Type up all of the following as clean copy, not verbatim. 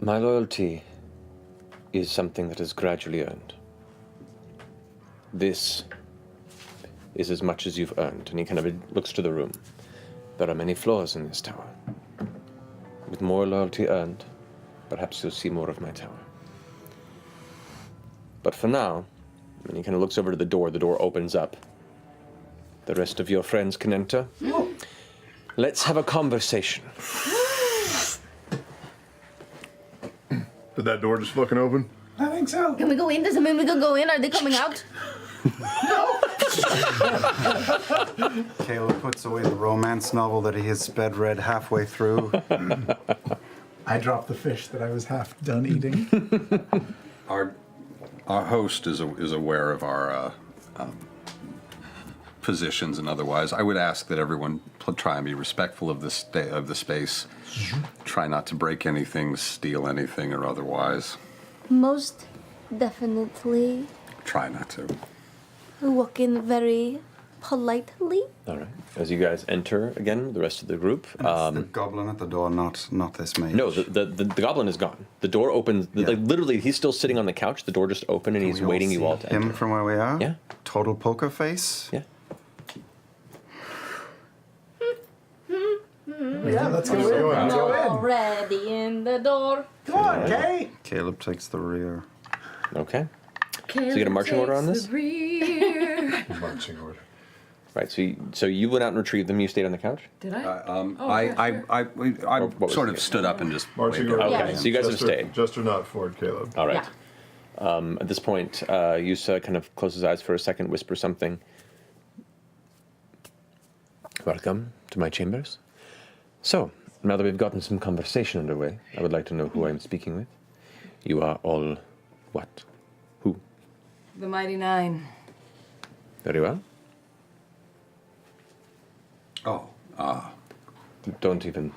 My loyalty is something that is gradually earned. This is as much as you've earned. And he kind of looks to the room. There are many floors in this tower. With more loyalty earned, perhaps you'll see more of my tower. But for now, and he kind of looks over to the door opens up. The rest of your friends can enter. Let's have a conversation. Did that door just fucking open? I think so. Can we go in? Does it mean we can go in? Are they coming out? Caleb puts away the romance novel that he has sped read halfway through. I dropped the fish that I was half done eating. Our host is aware of our positions and otherwise. I would ask that everyone try and be respectful of the space. Try not to break anything, steal anything, or otherwise. Most definitely. Try not to. Walk in very politely. All right. As you guys enter again, the rest of the group. It's the goblin at the door, not this mage. No, the goblin is gone. The door opens. Like literally, he's still sitting on the couch. The door just opened, and he's waiting you all to enter. Him from where we are? Yeah. Total poker face? Yeah. Yeah, let's go in. Let's go in. Already in the door. Come on, Kay. Caleb takes the rear. Okay. So you get a marching order on this? Marching order. Right. So you went out and retrieved them. You stayed on the couch. Did I? I was sort it? of stood up and just Marching waved order. at Okay. him. So you guys have Jester, stayed. Jester, not Ford, Caleb. All right. At this point, Yusa kind of closes his eyes for a second, whispers something. Welcome to my chambers. So, now that we've gotten some conversation underway, I would like to know who I'm speaking with. You are all what? Who? The Mighty Nein. Very well. Oh, Don't even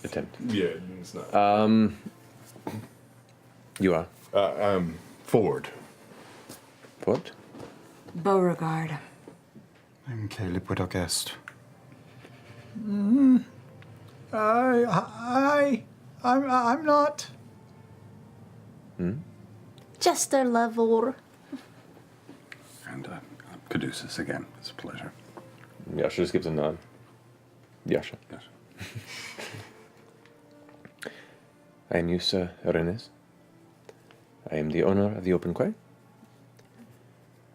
attempt. Yeah, it's not. You are? I'm Ford. What? Beauregard. I'm Caleb Widogast. I'm not. Jester level. and Caduceus again. It's a pleasure. Yasha just gives a nod. Yasha. Yes. I am Yusa Renes. I am the owner of the Open Quay.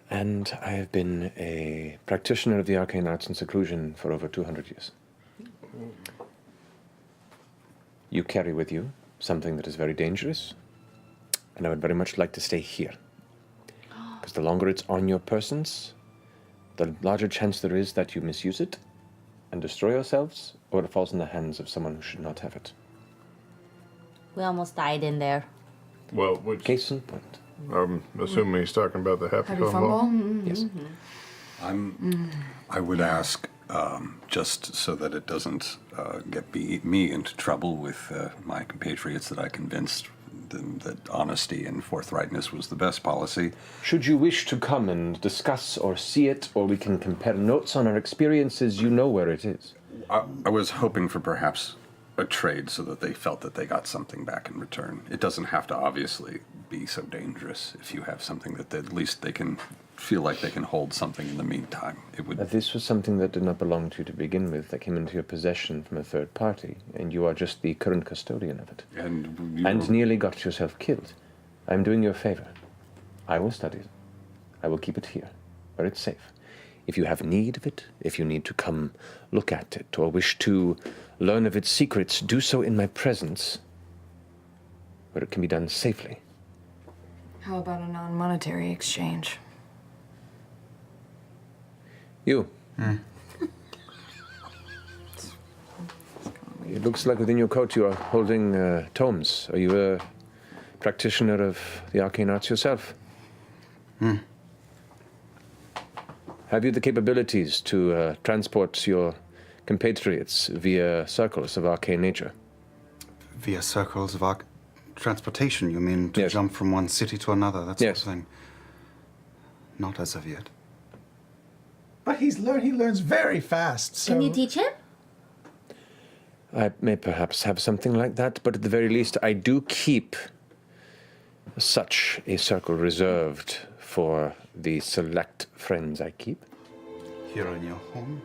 And I have been a practitioner of the arcane arts in seclusion for over 200 years. You carry with you something that is very dangerous, and I would very much like to stay here. Because the longer it's on your persons, the larger chance there is that you misuse it and destroy yourselves, or it falls in the hands of someone who should not have it. We almost died in there. Well, which, Case in point. I'm assuming he's talking about the Happy Happy Fumble. Fumble? Yes. I would ask, just so that it doesn't get me into trouble with my compatriots, that I convinced them that honesty and forthrightness was the best policy. Should you wish to come and discuss or see it, or we can compare notes on our experiences, you know where it is. I was hoping for perhaps a trade so that they felt that they got something back in return. It doesn't have to obviously be so dangerous if you have something that at least they can feel like they can hold something in the meantime. It would. This was something that did not belong to you to begin with, that came into your possession from a third party, and you are just the current custodian of it. And nearly got yourself killed. I'm doing you a favor. I will study it. I will keep it here, where it's safe. If you have need of it, if you need to come look at it, or wish to learn of its secrets, do so in my presence, where it can be done safely. How about a non-monetary exchange? You. It looks like within your coat you are holding tomes. Are you a practitioner of the arcane arts yourself? Have you the capabilities to transport your compatriots via circles of arcane nature? Via circles of transportation, you mean to Yes. jump from one city to another, that sort Yes. of thing? Not as of yet. But he learns very fast. So. Can you teach him? I may perhaps have something like that, but at the very least, I do keep such a circle reserved for the select friends I keep. Here in your home?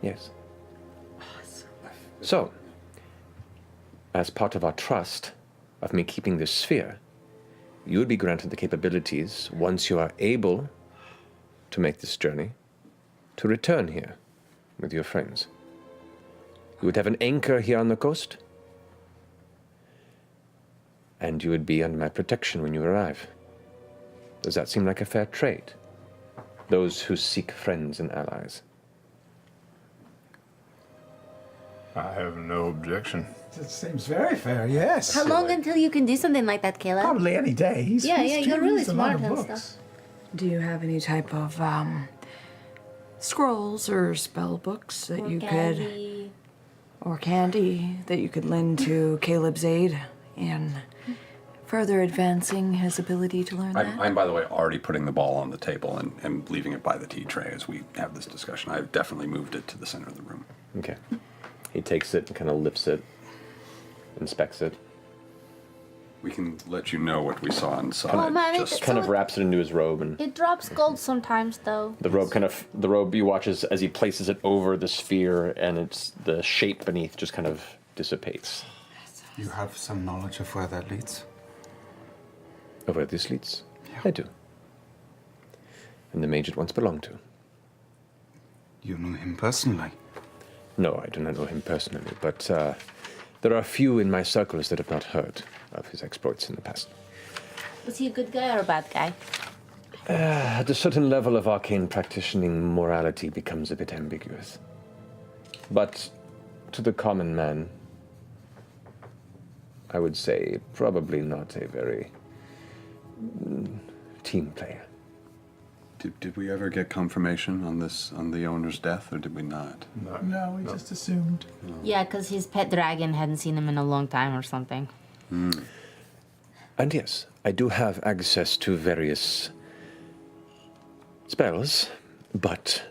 Yes. So, as part of our trust of me keeping this sphere, you would be granted the capabilities, once you are able to make this journey, to return here with your friends. You would have an anchor here on the coast, and you would be under my protection when you arrive. Does that seem like a fair trade? Those who seek friends and allies. I have no objection. It seems very fair, yes. How long until you can do something like that, Caleb? Probably any day. Yeah, you're really reads a lot smart of and books. stuff. Do you have any type of scrolls or spell books that you could, or candy that you could lend to Caleb's aid in further advancing his ability to learn that? I'm, by the way, already putting the ball on the table and leaving it by the tea tray as we have this discussion. I've definitely moved it to the center of the room. Okay. He takes it and kind of lifts it, inspects it. We can let you know what we saw inside. Oh, man, just Kind of wraps it into his robe, and It drops gold sometimes, though. the robe you watch as he places it over the sphere, and it's the shape beneath just kind of dissipates. You have some knowledge of where that leads? Of where this leads? Yeah. I do. And the mage it once belonged to. You knew him personally? No, I do not know him personally, but there are few in my circles that have not heard of his exploits in the past. Was he a good guy or a bad guy? At a certain level of arcane practicing, morality becomes a bit ambiguous. But to the common man, I would say probably not a very team player. Did we ever get confirmation on the owner's death, or did we not? No, we just assumed. Yeah, because his pet dragon hadn't seen him in a long time or something. And yes, I do have access to various spells, but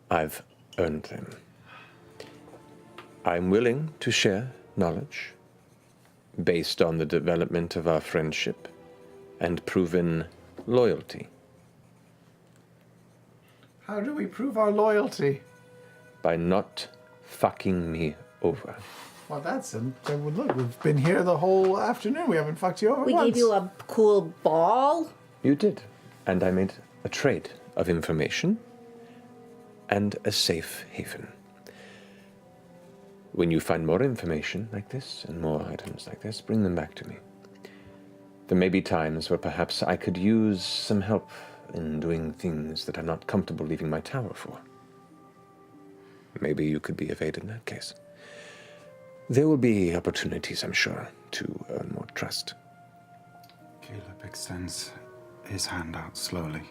I've earned them. I'm willing to share knowledge based on the development of our friendship and proven loyalty. How do we prove our loyalty? By not fucking me over. Well, look, we've been here the whole afternoon. We haven't fucked you over We once. gave you a cool ball. You did. And I made a trade of information and a safe haven. When you find more information like this and more items like this, bring them back to me. There may be times where perhaps I could use some help in doing things that I'm not comfortable leaving my tower for. Maybe you could be of aid in that case. There will be opportunities, I'm sure, to earn more trust. Caleb extends his hand out slowly.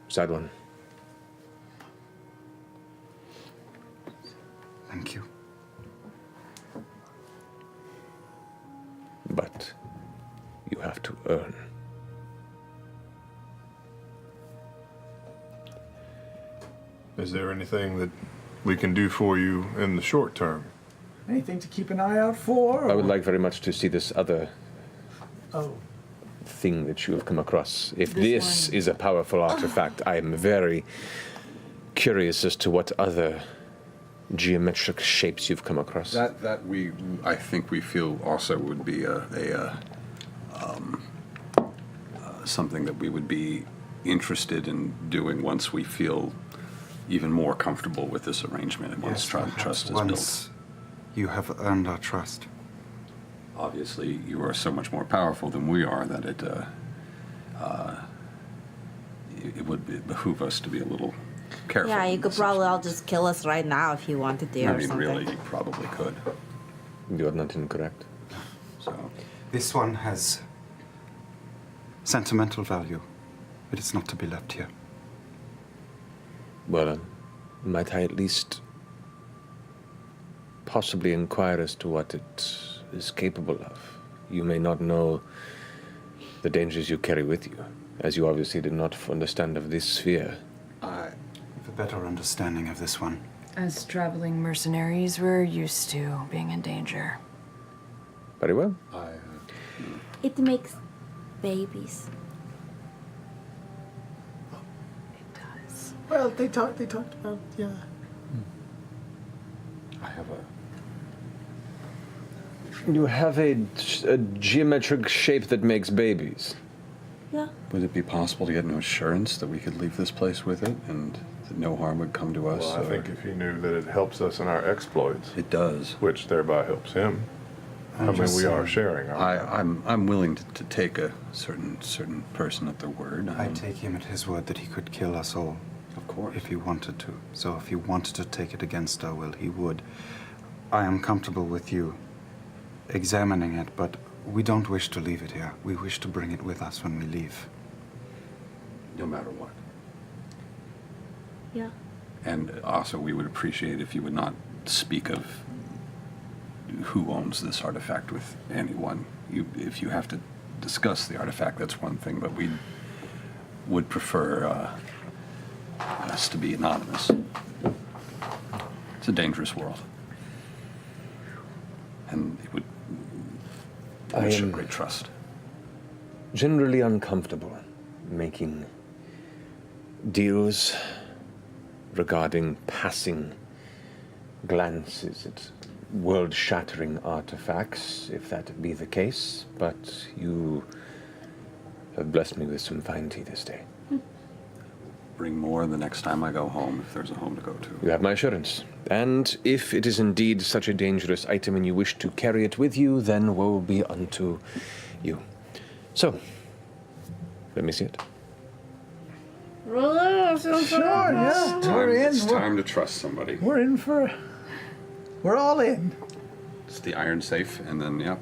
Sad one. Thank you. But you have to earn. Is there anything that we can do for you in the short term? Anything to keep an eye out for? I would like very much to see this other Oh, thing that you have come across. If This this is a powerful artifact, I am very curious as to what other geometric shapes you've come across. I think we feel also would be something that we would be interested in doing once we feel even more comfortable with this arrangement and once perhaps trust is once built. you have earned our trust. Obviously, you are so much more powerful than we are that it would behoove us to be a little careful. Yeah, you in could this probably all situation. just kill us right now if you wanted to I or mean, something. really, you probably could. You are not incorrect. So, This one has sentimental value. It is not to be left here. Well, might I at least possibly inquire as to what it is capable of? You may not know the dangers you carry with you, as you obviously did not understand of this sphere. better understanding of this one. As traveling mercenaries, we're used to being in danger. Very well. It makes babies. It does. Well, they talked about, yeah. I have a. You have a geometric shape that makes babies. Yeah. Would it be possible to get an assurance that we could leave this place with it and that no harm would come to us? Well, I think if he knew that it helps us in our exploits, it does. which thereby helps him. I mean, we are sharing. I'm willing to take a certain person at their word. I take him at his word that he could kill us all. Of course. If he wanted to. So if he wanted to take it against our will, he would. I am comfortable with you examining it, but we don't wish to leave it here. We wish to bring it with us when we leave. No matter what. Yeah. And also, we would appreciate if you would not speak of who owns this artifact with anyone. If you have to discuss the artifact, that's one thing, but we would prefer us to be anonymous. It's a dangerous world. And it would show great trust. Generally uncomfortable making deals regarding passing glances at world-shattering artifacts, if that be the case, but you have blessed me with some fine tea this day. Bring more the next time I go home, if there's a home to go to. You have my assurance. And if it is indeed such a dangerous item and you wish to carry it with you, then woe be unto you. So, let me see it. Sure, yeah. We're in. It's time to trust somebody. We're in for. We're all in. It's the iron safe, and then, yep.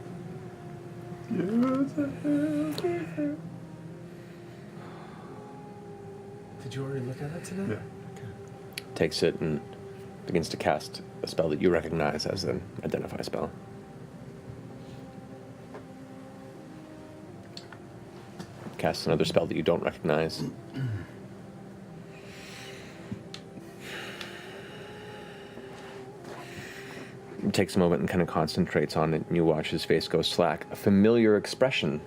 Did you already look at it today? Yeah. Takes it and begins to cast a spell that you recognize as an identify spell. Casts another spell that you don't recognize. Takes a moment and kind of concentrates on it, and you watch his face go slack. A familiar expression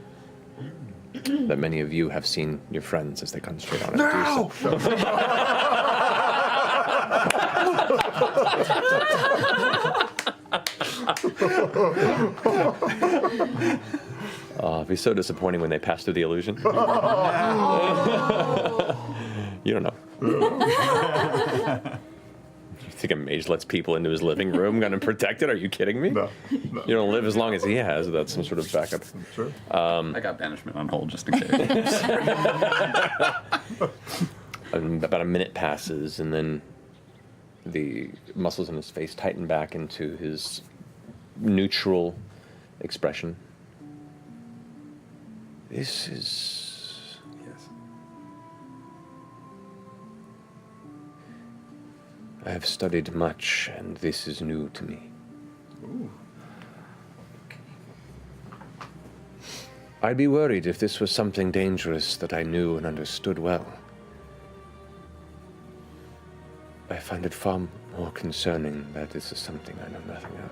that many of you have seen your friends as they concentrate on it do so. Oh, it'd be so disappointing when they pass through the illusion. You don't know. You think a mage lets people into his living room, gonna protect it? Are you kidding me? No. You don't live as long as he has. That's some sort of backup. Sure. I got banishment on hold just in case. About a minute passes, and then the muscles in his face tighten back into his neutral expression. This is... Yes. I have studied much, and this is new to me. Ooh. I'd be worried if this was something dangerous that I knew and understood well. I find it far more concerning that this is something I know nothing of.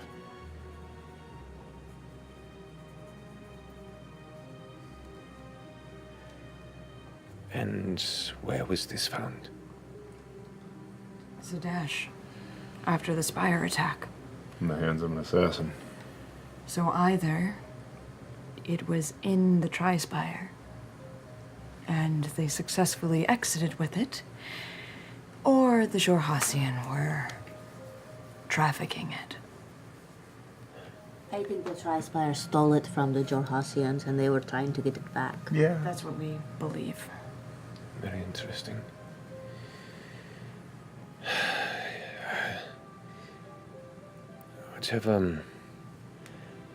And where was this found? Zadash, after the Spire attack. In the hands of an assassin. So either it was in the Tri-Spire, and they successfully exited with it, or the Jorhassian were trafficking it. I think the Tri-Spire stole it from the Jorhassians and they were trying to get it back. Yeah. That's what we believe. Very interesting. Whatever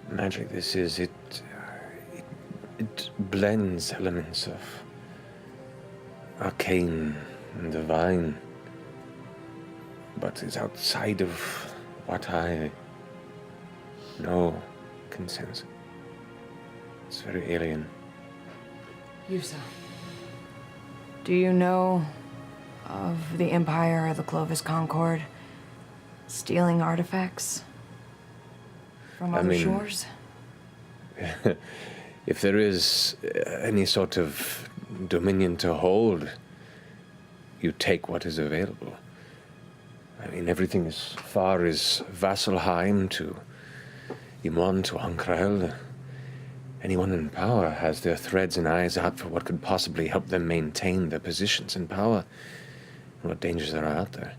magic this is, it blends elements of arcane and divine, but is outside of what I know can sense. It's very alien. Yusa, do you know of the Empire or the Clovis Concord stealing artifacts from other shores? If there is any sort of dominion to hold, you take what is available. I mean, everything as far as Vasselheim to Imon to Ankreil. Anyone in power has their threads and eyes out for what could possibly help them maintain their positions in power and what dangers there are out there.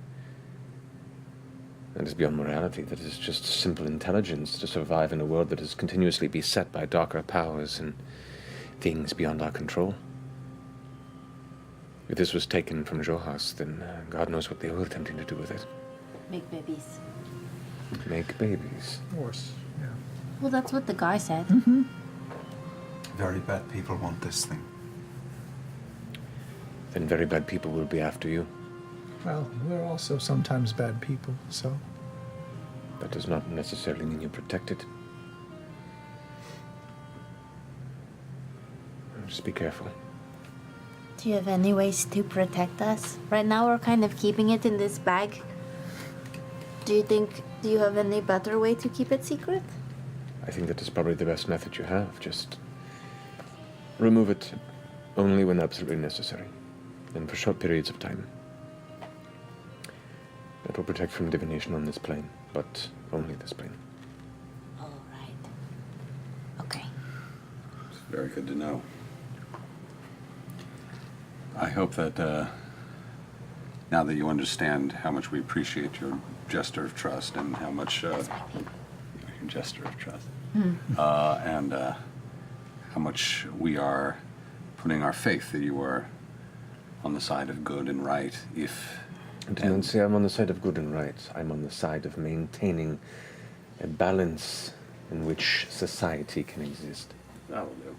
That is beyond morality. That is just simple intelligence to survive in a world that is continuously beset by darker powers and things beyond our control. If this was taken from Johas, then God knows what they were attempting to do with it. Make babies. Make babies. Of course, yeah. Well, that's what the guy said. Very bad people want this thing. Then very bad people will be after you. Well, we're also sometimes bad people, so. That does not necessarily mean you're protected. Just be careful. Do you have any ways to protect us? Right now we're kind of keeping it in this bag. Do you have any better way to keep it secret? I think that is probably the best method you have. Just remove it only when absolutely necessary, and for short periods of time. That will protect from divination on this plane, but only this plane. All right. Okay. It's very good to know. I hope that now that you understand how much we appreciate your gesture of trust and how much your gesture of trust, and how much we are putting our faith that you are on the side of good and right. And don't say I'm on the side of good and right. I'm on the side of maintaining a balance in which society can exist. That'll do.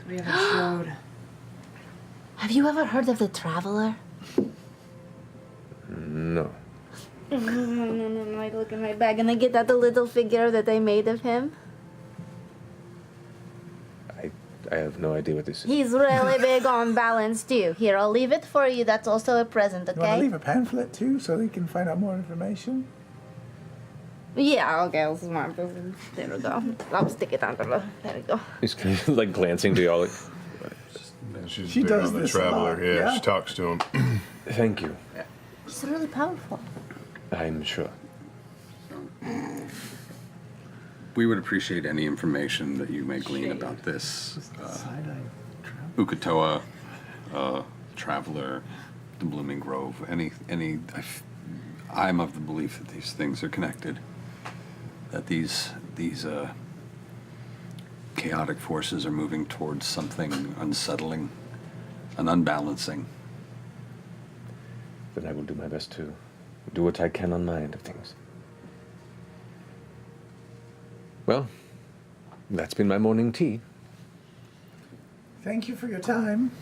We have a shroud. Have you ever heard of the Traveler? No. No. I look in my bag and I get out the little figure that I made of him. I have no idea what this is. He's really big on balance too. Here, I'll leave it for you. That's also a present, You want to okay? leave a pamphlet too, so they can find out more information? Yeah, okay, I'll smart this. There we go. I'll stick it under the. There we go. He's kind of like glancing to y'all. Like, She's She big does on the this a traveler. lot, Yeah, yeah. she talks to him. thank you. He's really powerful. I'm sure. We would appreciate any information that you may glean about this Ukatoa, Traveler, the Blooming Grove. I'm of the belief that these things are connected. That these chaotic forces are moving towards something unsettling, an unbalancing. Then I will do my best to do what I can on my end of things. Well, that's been my morning tea. Thank you for your time.